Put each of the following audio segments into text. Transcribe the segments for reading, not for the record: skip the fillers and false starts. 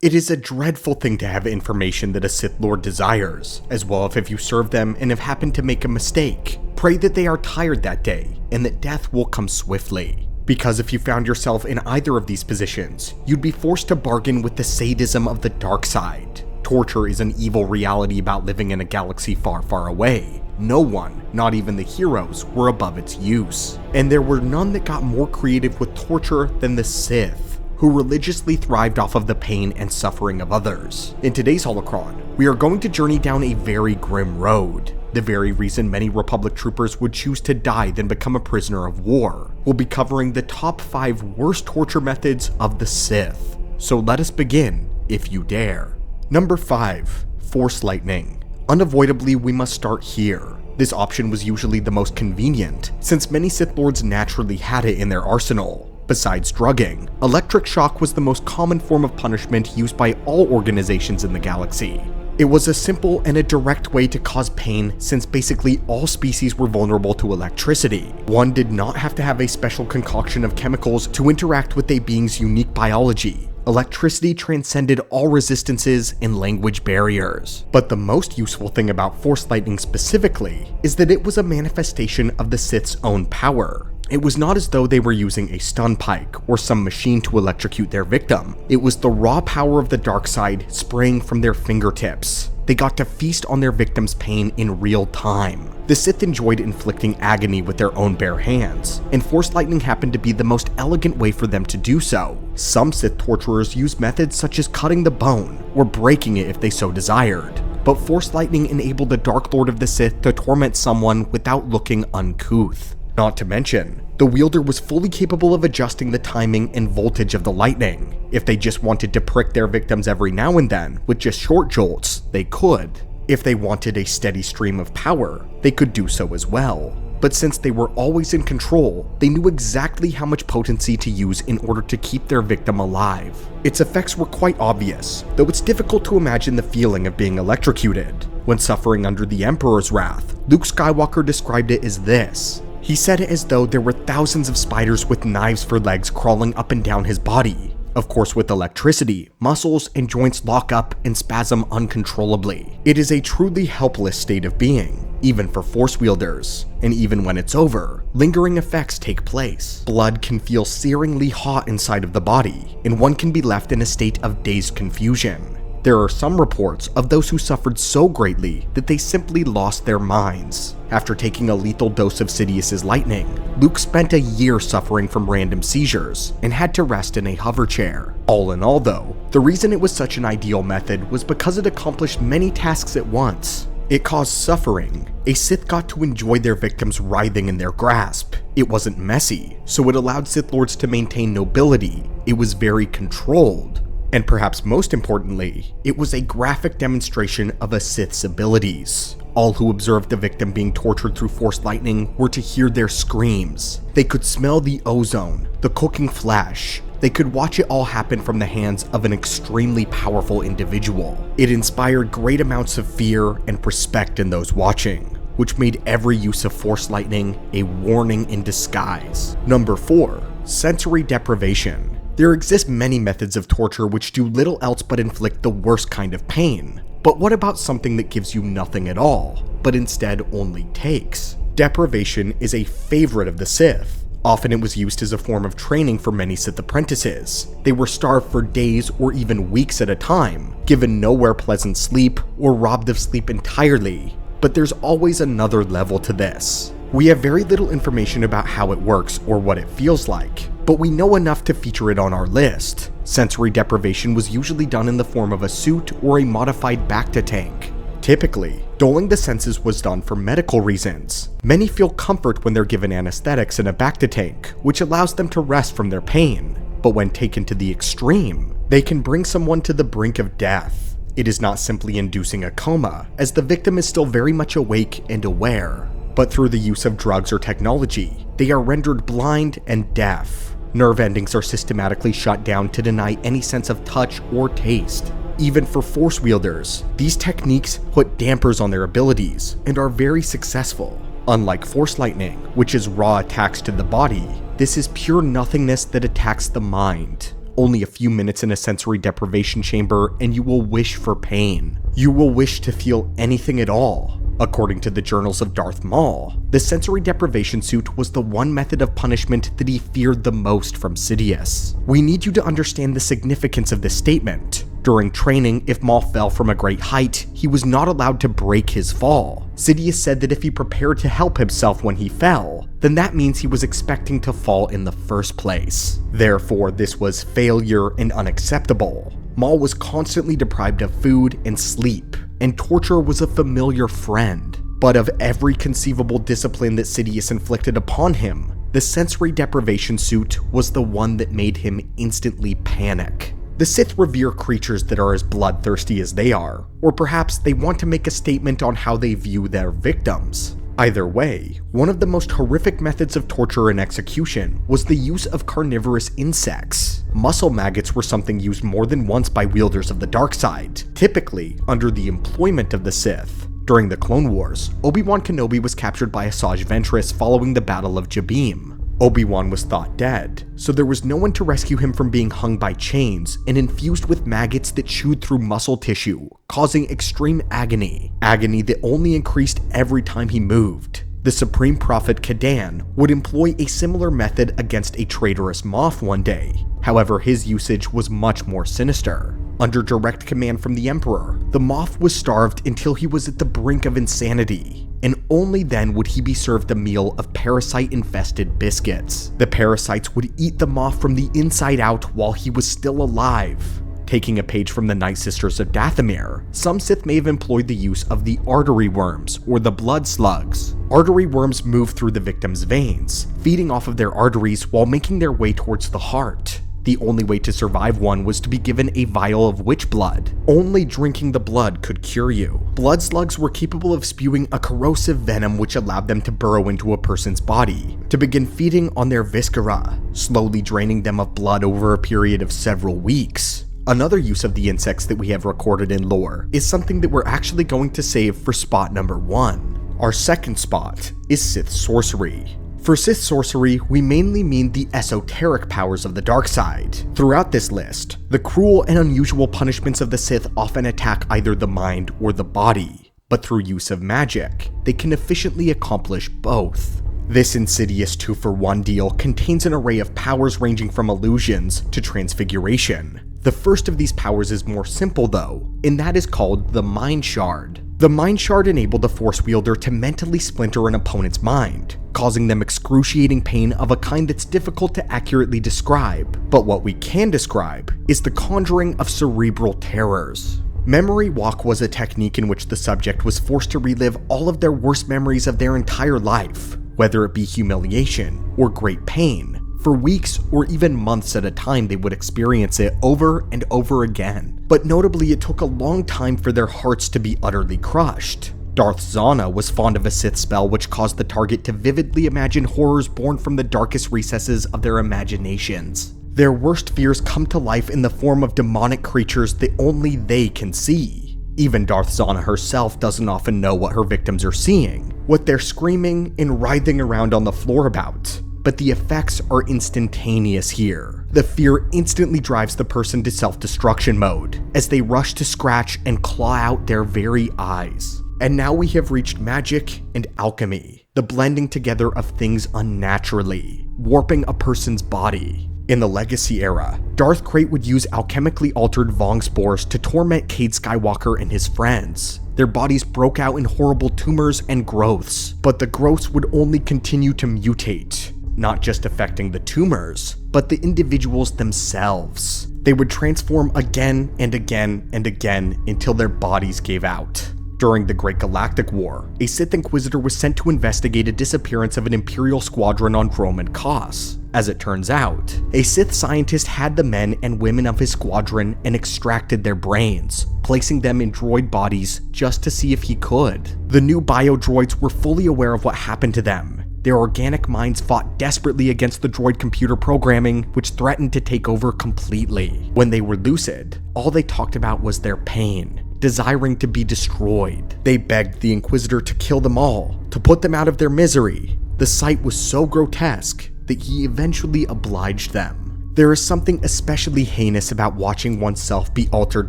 It is a dreadful thing to have information that a Sith Lord desires, as well if you serve them and have happened to make a mistake. Pray that they are tired that day, and that death will come swiftly. Because if you found yourself in either of these positions, you'd be forced to bargain with the sadism of the dark side. Torture is an evil reality about living in a galaxy far, far away. No one, not even the heroes, were above its use. And there were none that got more creative with torture than the Sith, who religiously thrived off of the pain and suffering of others. In today's holocron, we are going to journey down a very grim road. The very reason many Republic troopers would choose to die than become a prisoner of war. We'll be covering the top 5 worst torture methods of the Sith. So let us begin, if you dare. Number 5. Force lightning. Unavoidably, we must start here. This option was usually the most convenient, since many Sith Lords naturally had it in their arsenal. Besides drugging, electric shock was the most common form of punishment used by all organizations in the galaxy. It was a simple and a direct way to cause pain, since basically all species were vulnerable to electricity. One did not have to have a special concoction of chemicals to interact with a being's unique biology. Electricity transcended all resistances and language barriers. But the most useful thing about Force lightning specifically is that it was a manifestation of the Sith's own power. It was not as though they were using a stun pike or some machine to electrocute their victim. It was the raw power of the dark side spraying from their fingertips. They got to feast on their victim's pain in real time. The Sith enjoyed inflicting agony with their own bare hands, and Force lightning happened to be the most elegant way for them to do so. Some Sith torturers used methods such as cutting the bone or breaking it if they so desired. But Force lightning enabled the Dark Lord of the Sith to torment someone without looking uncouth. Not to mention, the wielder was fully capable of adjusting the timing and voltage of the lightning. If they just wanted to prick their victims every now and then with just short jolts, they could. If they wanted a steady stream of power, they could do so as well. But since they were always in control, they knew exactly how much potency to use in order to keep their victim alive. Its effects were quite obvious, though it's difficult to imagine the feeling of being electrocuted. When suffering under the Emperor's wrath, Luke Skywalker described it as this. He said it as though there were thousands of spiders with knives for legs crawling up and down his body. Of course, with electricity, muscles and joints lock up and spasm uncontrollably. It is a truly helpless state of being, even for Force wielders. And even when it's over, lingering effects take place. Blood can feel searingly hot inside of the body, and one can be left in a state of dazed confusion. There are some reports of those who suffered so greatly that they simply lost their minds. After taking a lethal dose of Sidious's lightning, Luke spent a year suffering from random seizures and had to rest in a hover chair. All in all though, the reason it was such an ideal method was because it accomplished many tasks at once. It caused suffering. A Sith got to enjoy their victims writhing in their grasp. It wasn't messy, so it allowed Sith Lords to maintain nobility. It was very controlled. And perhaps most importantly, it was a graphic demonstration of a Sith's abilities. All who observed the victim being tortured through Force lightning were to hear their screams. They could smell the ozone, the cooking flesh. They could watch it all happen from the hands of an extremely powerful individual. It inspired great amounts of fear and respect in those watching, which made every use of Force lightning a warning in disguise. Number 4. Sensory deprivation. There exist many methods of torture which do little else but inflict the worst kind of pain. But what about something that gives you nothing at all, but instead only takes? Deprivation is a favorite of the Sith. Often it was used as a form of training for many Sith apprentices. They were starved for days or even weeks at a time, given nowhere pleasant sleep, or robbed of sleep entirely. But there's always another level to this. We have very little information about how it works or what it feels like, but we know enough to feature it on our list. Sensory deprivation was usually done in the form of a suit or a modified bacta tank. Typically, dulling the senses was done for medical reasons. Many feel comfort when they're given anesthetics in a bacta tank, which allows them to rest from their pain. But when taken to the extreme, they can bring someone to the brink of death. It is not simply inducing a coma, as the victim is still very much awake and aware. But through the use of drugs or technology, they are rendered blind and deaf. Nerve endings are systematically shut down to deny any sense of touch or taste. Even for Force wielders, these techniques put dampers on their abilities and are very successful. Unlike Force lightning, which is raw attacks to the body, this is pure nothingness that attacks the mind. Only a few minutes in a sensory deprivation chamber and you will wish for pain. You will wish to feel anything at all. According to the journals of Darth Maul, the sensory deprivation suit was the one method of punishment that he feared the most from Sidious. We need you to understand the significance of this statement. During training, if Maul fell from a great height, he was not allowed to break his fall. Sidious said that if he prepared to help himself when he fell, then that means he was expecting to fall in the first place. Therefore, this was failure and unacceptable. Maul was constantly deprived of food and sleep, and torture was a familiar friend. But of every conceivable discipline that Sidious inflicted upon him, the sensory deprivation suit was the one that made him instantly panic. The Sith revere creatures that are as bloodthirsty as they are, or perhaps they want to make a statement on how they view their victims. Either way, one of the most horrific methods of torture and execution was the use of carnivorous insects. Muscle maggots were something used more than once by wielders of the dark side, typically under the employment of the Sith. During the Clone Wars, Obi-Wan Kenobi was captured by Asajj Ventress following the Battle of Jabiim. Obi-Wan was thought dead, so there was no one to rescue him from being hung by chains and infused with maggots that chewed through muscle tissue, causing extreme agony that only increased every time he moved. The Supreme Prophet Kadan would employ a similar method against a traitorous Moff one day. However, his usage was much more sinister. Under direct command from the Emperor, the Moff was starved until he was at the brink of insanity, and only then would he be served a meal of parasite-infested biscuits. The parasites would eat the Moff from the inside out while he was still alive. Taking a page from the Night Sisters of Dathomir, some Sith may have employed the use of the artery worms, or the blood slugs. Artery worms move through the victim's veins, feeding off of their arteries while making their way towards the heart. The only way to survive one was to be given a vial of witch blood. Only drinking the blood could cure you. Blood slugs were capable of spewing a corrosive venom which allowed them to burrow into a person's body, to begin feeding on their viscera, slowly draining them of blood over a period of several weeks. Another use of the insects that we have recorded in lore is something that we're actually going to save for spot number 1. Our second spot is Sith sorcery. For Sith sorcery, we mainly mean the esoteric powers of the dark side. Throughout this list, the cruel and unusual punishments of the Sith often attack either the mind or the body, but through use of magic, they can efficiently accomplish both. This insidious 2-for-1 deal contains an array of powers ranging from illusions to transfiguration. The first of these powers is more simple though, and that is called the Mind Shard. The Mind Shard enabled the Force wielder to mentally splinter an opponent's mind, causing them excruciating pain of a kind that's difficult to accurately describe. But what we can describe is the conjuring of cerebral terrors. Memory walk was a technique in which the subject was forced to relive all of their worst memories of their entire life, whether it be humiliation or great pain. For weeks or even months at a time, they would experience it over and over again. But notably, it took a long time for their hearts to be utterly crushed. Darth Zana was fond of a Sith spell which caused the target to vividly imagine horrors born from the darkest recesses of their imaginations. Their worst fears come to life in the form of demonic creatures that only they can see. Even Darth Zana herself doesn't often know what her victims are seeing, what they're screaming and writhing around on the floor about. But the effects are instantaneous here. The fear instantly drives the person to self-destruction mode, as they rush to scratch and claw out their very eyes. And now we have reached magic and alchemy, the blending together of things unnaturally, warping a person's body. In the Legacy era, Darth Krayt would use alchemically altered Vong spores to torment Cade Skywalker and his friends. Their bodies broke out in horrible tumors and growths, but the growths would only continue to mutate, not just affecting the tumors, but the individuals themselves. They would transform again and again and again until their bodies gave out. During the Great Galactic War, a Sith Inquisitor was sent to investigate a disappearance of an Imperial squadron on Roman Kos. As it turns out, a Sith scientist had the men and women of his squadron and extracted their brains, placing them in droid bodies just to see if he could. The new bio-droids were fully aware of what happened to them. Their organic minds fought desperately against the droid computer programming, which threatened to take over completely. When they were lucid, all they talked about was their pain, desiring to be destroyed. They begged the Inquisitor to kill them all, to put them out of their misery. The sight was so grotesque that he eventually obliged them. There is something especially heinous about watching oneself be altered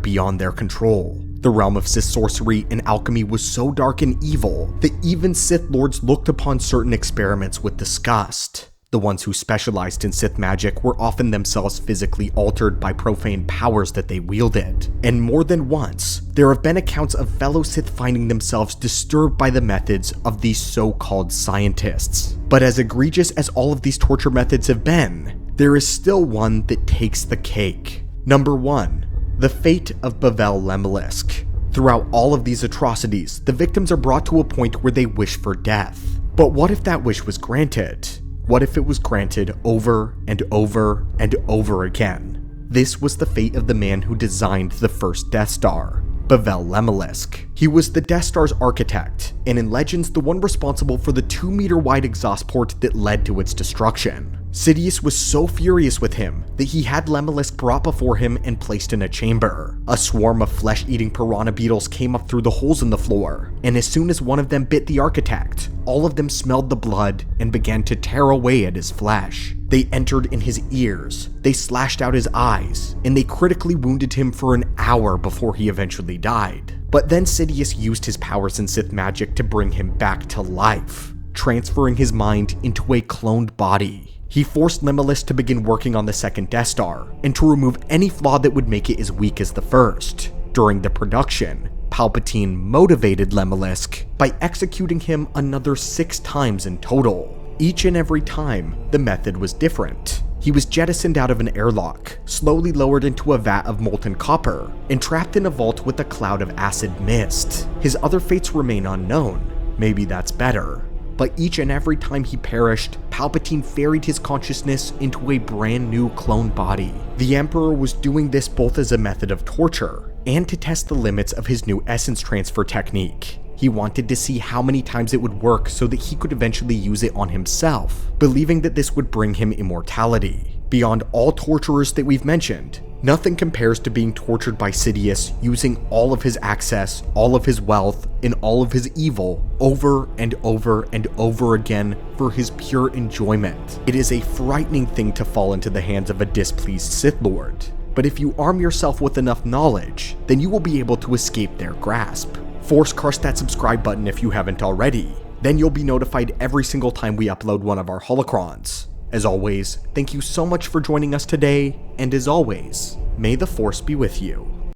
beyond their control. The realm of Sith sorcery and alchemy was so dark and evil that even Sith lords looked upon certain experiments with disgust. The ones who specialized in Sith magic were often themselves physically altered by profane powers that they wielded. And more than once, there have been accounts of fellow Sith finding themselves disturbed by the methods of these so-called scientists. But as egregious as all of these torture methods have been, there is still one that takes the cake. Number 1. The fate of Bevel Lemlisk. Throughout all of these atrocities, the victims are brought to a point where they wish for death. But what if that wish was granted? What if it was granted over and over and over again? This was the fate of the man who designed the first Death Star, Bevel Lemelisk. He was the Death Star's architect, and in Legends, the one responsible for the 2-meter wide exhaust port that led to its destruction. Sidious was so furious with him that he had Lemelisk brought before him and placed in a chamber. A swarm of flesh-eating piranha beetles came up through the holes in the floor, and as soon as one of them bit the architect, all of them smelled the blood and began to tear away at his flesh. They entered in his ears, they slashed out his eyes, and they critically wounded him for an hour before he eventually died. But then Sidious used his powers in Sith magic to bring him back to life, transferring his mind into a cloned body. He forced Lemelisk to begin working on the second Death Star, and to remove any flaw that would make it as weak as the first. During the production, Palpatine motivated Lemelisk by executing him another 6 times in total. Each and every time, the method was different. He was jettisoned out of an airlock, slowly lowered into a vat of molten copper, and trapped in a vault with a cloud of acid mist. His other fates remain unknown. Maybe that's better. But each and every time he perished, Palpatine ferried his consciousness into a brand new clone body. The Emperor was doing this both as a method of torture and to test the limits of his new essence transfer technique. He wanted to see how many times it would work so that he could eventually use it on himself, believing that this would bring him immortality. Beyond all torturers that we've mentioned, nothing compares to being tortured by Sidious using all of his access, all of his wealth, and all of his evil over and over and over again for his pure enjoyment. It is a frightening thing to fall into the hands of a displeased Sith Lord, but if you arm yourself with enough knowledge, then you will be able to escape their grasp. Force crush that subscribe button if you haven't already, then you'll be notified every single time we upload one of our holocrons. As always, thank you so much for joining us today, and as always, may the Force be with you.